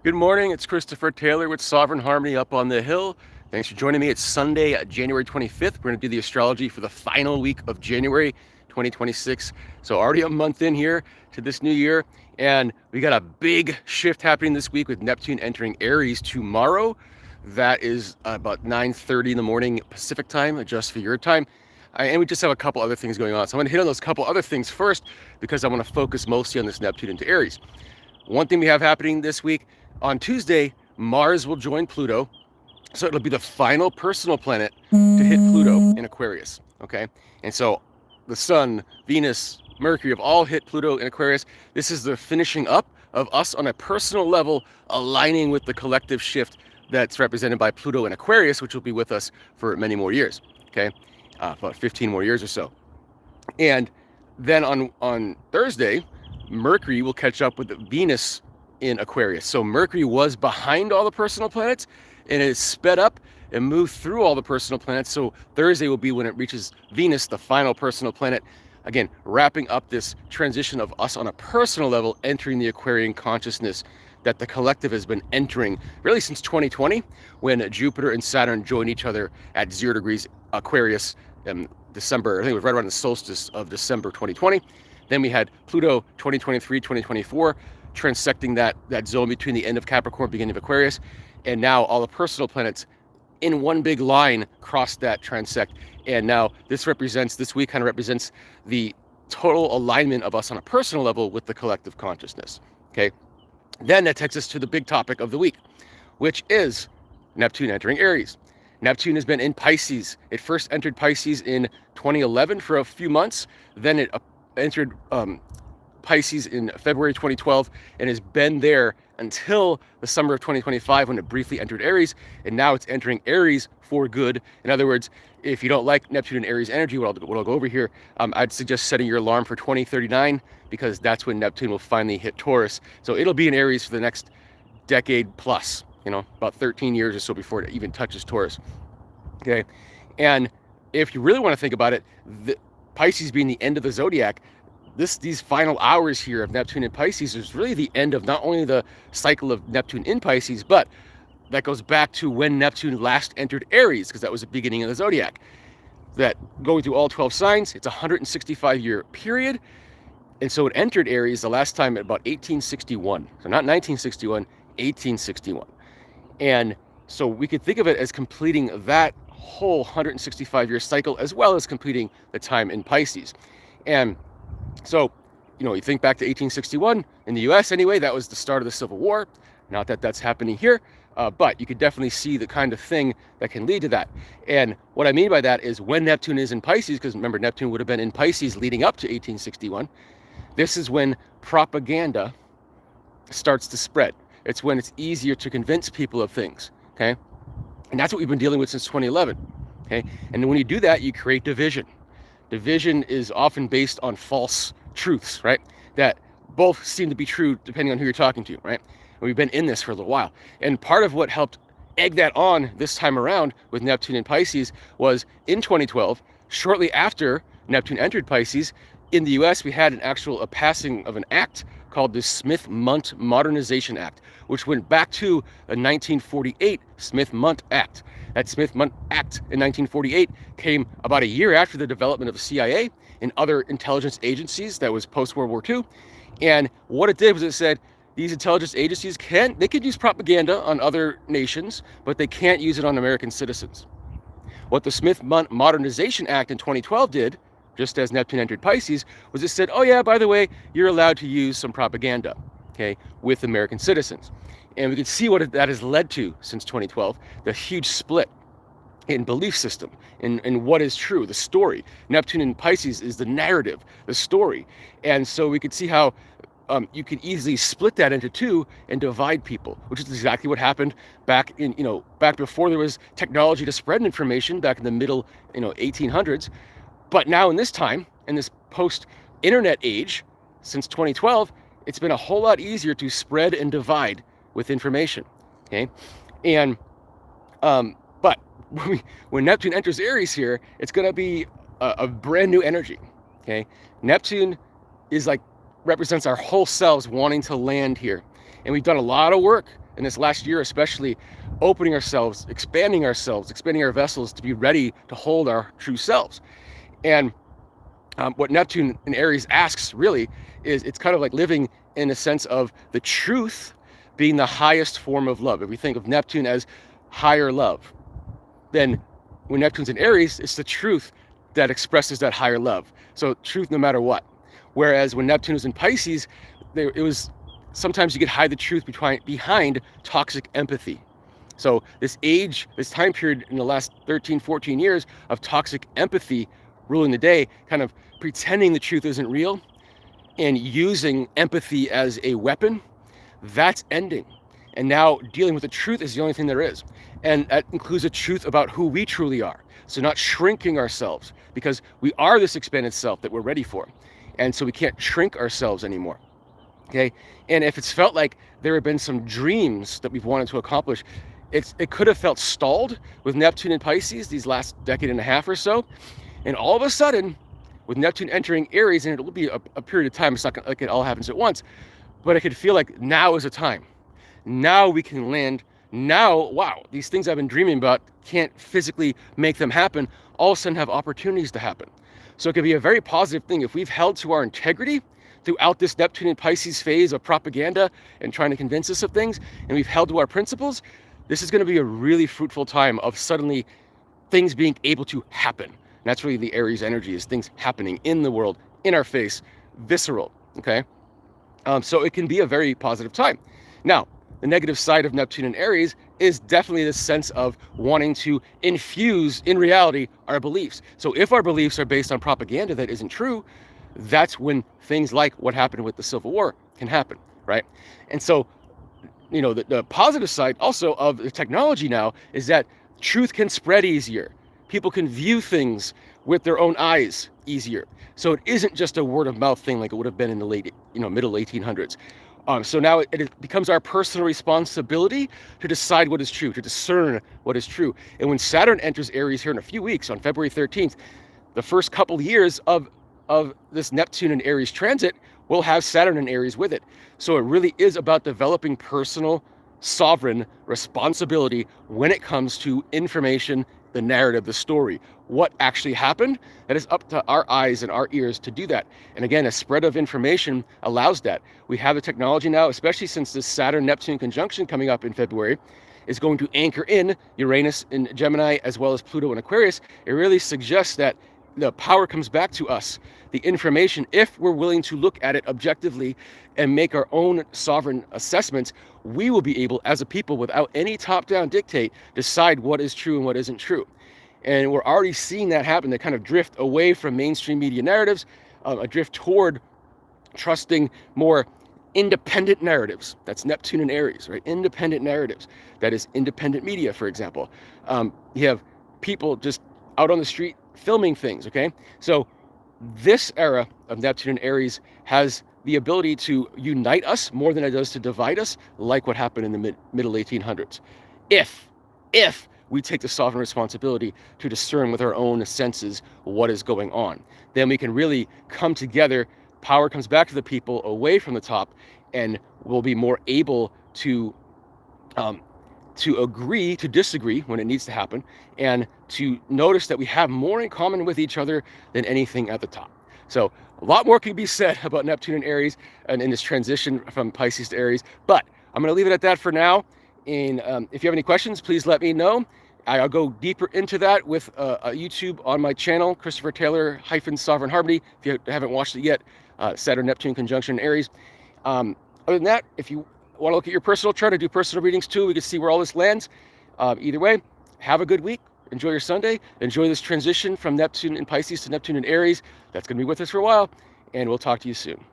Good morning, it's Christopher Taylor with Sovereign Harmony up on the hill. Thanks for joining me. It's Sunday, January 25th. We're going to do the astrology for the final week of January 2026. So already a month in here to this new year. And we got a big shift happening this week with Neptune entering Aries tomorrow. That is about 9:30 in the morning Pacific time, adjust for your time. And we just have a couple other things going on. So I'm going to hit on those couple other things first because I want to focus mostly on this Neptune into Aries. One thing we have happening this week, on Tuesday, Mars will join Pluto. So it'll be the final personal planet to hit Pluto in Aquarius, okay? And so the Sun, Venus, Mercury have all hit Pluto in Aquarius. This is the finishing up of us on a personal level, aligning with the collective shift that's represented by Pluto in Aquarius, which will be with us for many more years, okay? About 15 more years or so. And then on Thursday, Mercury will catch up with Venus in Aquarius. So Mercury was behind all the personal planets and it sped up and moved through all the personal planets. So Thursday will be when it reaches Venus, the final personal planet. Again, wrapping up this transition of us on a personal level, entering the Aquarian consciousness that the collective has been entering really since 2020, when Jupiter and Saturn joined each other at 0 degrees Aquarius in December. I think it was right around the solstice of December 2020. Then we had Pluto 2023, 2024, transecting that zone between the end of Capricorn, beginning of Aquarius. And now all the personal planets in one big line cross that transect. And now this week kind of represents the total alignment of us on a personal level with the collective consciousness, okay? Then that takes us to the big topic of the week, which is Neptune entering Aries. Neptune has been in Pisces. It first entered Pisces in 2011 for a few months. Then it entered Pisces in February 2012 and has been there until the summer of 2025 when it briefly entered Aries, and now it's entering Aries for good. In other words, if you don't like Neptune and Aries energy, what I'll go over here, I'd suggest setting your alarm for 2039 because that's when Neptune will finally hit Taurus. So it'll be in Aries for the next decade plus, about 13 years or so before it even touches Taurus. Okay, and if you really want to think about it, Pisces being the end of the zodiac, these final hours here of Neptune in Pisces is really the end of not only the cycle of Neptune in Pisces, but that goes back to when Neptune last entered Aries, because that was the beginning of the zodiac. That going through all 12 signs, it's a 165-year period. And so it entered Aries the last time at about 1861. So not 1961, 1861. And so we could think of it as completing that whole 165-year cycle as well as completing the time in Pisces. And so, you think back to 1861 in the US anyway, that was the start of the Civil War. Not that that's happening here, but you could definitely see the kind of thing that can lead to that. And what I mean by that is when Neptune is in Pisces, because remember, Neptune would have been in Pisces leading up to 1861, this is when propaganda starts to spread. It's when it's easier to convince people of things, okay? And that's what we've been dealing with since 2011, okay? And when you do that, you create division. Division is often based on false truths, right? That both seem to be true depending on who you're talking to, right? And we've been in this for a little while. And part of what helped egg that on this time around with Neptune in Pisces was in 2012, shortly after Neptune entered Pisces, in the US, we had a passing of an act called the Smith-Mundt Modernization Act, which went back to the 1948 Smith-Mundt Act. That Smith-Mundt Act in 1948 came about a year after the development of the CIA and other intelligence agencies. That was post-World War II. And what it did was it said these intelligence agencies could use propaganda on other nations, but they can't use it on American citizens. What the Smith-Mundt Modernization Act in 2012 did, just as Neptune entered Pisces, was it said, oh yeah, by the way, you're allowed to use some propaganda, okay, with American citizens. And we can see what that has led to since 2012, the huge split in belief system, in what is true, the story. Neptune in Pisces is the narrative, the story. And so we could see how you could easily split that into two and divide people, which is exactly what happened back before there was technology to spread information back in the middle, 1800s. But now in this time, in this post-internet age, since 2012, it's been a whole lot easier to spread and divide with information, okay? And, but when Neptune enters Aries here, it's gonna be a brand new energy, okay? Neptune represents our whole selves wanting to land here. And we've done a lot of work in this last year, especially opening ourselves, expanding our vessels to be ready to hold our true selves. And what Neptune in Aries asks really is, it's kind of like living in a sense of the truth being the highest form of love. If we think of Neptune as higher love, then when Neptune's in Aries, it's the truth that expresses that higher love. So truth no matter what. Whereas when Neptune was in Pisces, it was sometimes you could hide the truth behind toxic empathy. So this time period in the last 13, 14 years of toxic empathy ruling the day, kind of pretending the truth isn't real and using empathy as a weapon, that's ending. And now dealing with the truth is the only thing there is. And that includes a truth about who we truly are. So not shrinking ourselves, because we are this expanded self that we're ready for. And so we can't shrink ourselves anymore. Okay. And if it's felt like there have been some dreams that we've wanted to accomplish, it could have felt stalled with Neptune and Pisces these last decade and a half or so. And all of a sudden, with Neptune entering Aries, and it will be a period of time, it's not like it all happens at once, but I could feel like now is a time. Now we can land. Now, wow, these things I've been dreaming about, can't physically make them happen, all of a sudden have opportunities to happen. So it could be a very positive thing if we've held to our integrity throughout this Neptune and Pisces phase of propaganda and trying to convince us of things, and we've held to our principles. This is going to be a really fruitful time of suddenly things being able to happen. And that's really the Aries energy, is things happening in the world, in our face, visceral, okay? So it can be a very positive time. Now, the negative side of Neptune and Aries is definitely this sense of wanting to infuse in reality our beliefs. So if our beliefs are based on propaganda that isn't true, that's when things like what happened with the Civil War can happen, right? And so, the positive side also of the technology now is that truth can spread easier. People can view things with their own eyes easier. So it isn't just a word of mouth thing like it would have been in the middle 1800s. So now it becomes our personal responsibility to decide what is true, to discern what is true. And when Saturn enters Aries here in a few weeks, on February 13th, the first couple of years of this Neptune and Aries transit will have Saturn and Aries with it. So it really is about developing personal, sovereign responsibility when it comes to information, the narrative, the story, what actually happened. That is up to our eyes and our ears to do that. And again, a spread of information allows that. We have the technology now, especially since this Saturn-Neptune conjunction coming up in February is going to anchor in Uranus in Gemini as well as Pluto in Aquarius. It really suggests that the power comes back to us, the information, if we're willing to look at it objectively and make our own sovereign assessments, we will be able, as a people, without any top-down dictate, decide what is true and what isn't true. And we're already seeing that happen, that kind of drift away from mainstream media narratives, a drift toward trusting more independent narratives. That's Neptune and Aries, right? Independent narratives. That is independent media, for example. You have people just out on the street filming things, okay? So this era of Neptune and Aries has the ability to unite us more than it does to divide us, like what happened in the middle 1800s. If we take the sovereign responsibility to discern with our own senses what is going on, then we can really come together. Power comes back to the people away from the top, and we'll be more able to agree to disagree when it needs to happen, and to notice that we have more in common with each other than anything at the top. So a lot more can be said about Neptune and Aries and in this transition from Pisces to Aries, but I'm going to leave it at that for now. And if you have any questions, please let me know. I'll go deeper into that with YouTube on my channel, Christopher Taylor Sovereign Harmony. If you haven't watched it yet, Saturn Neptune conjunction Aries. Other than that, if you want to look at your personal chart, I do personal readings too. We can see where all this lands. Either way, have a good week. Enjoy your Sunday. Enjoy this transition from Neptune and Pisces to Neptune and Aries. That's going to be with us for a while, and we'll talk to you soon.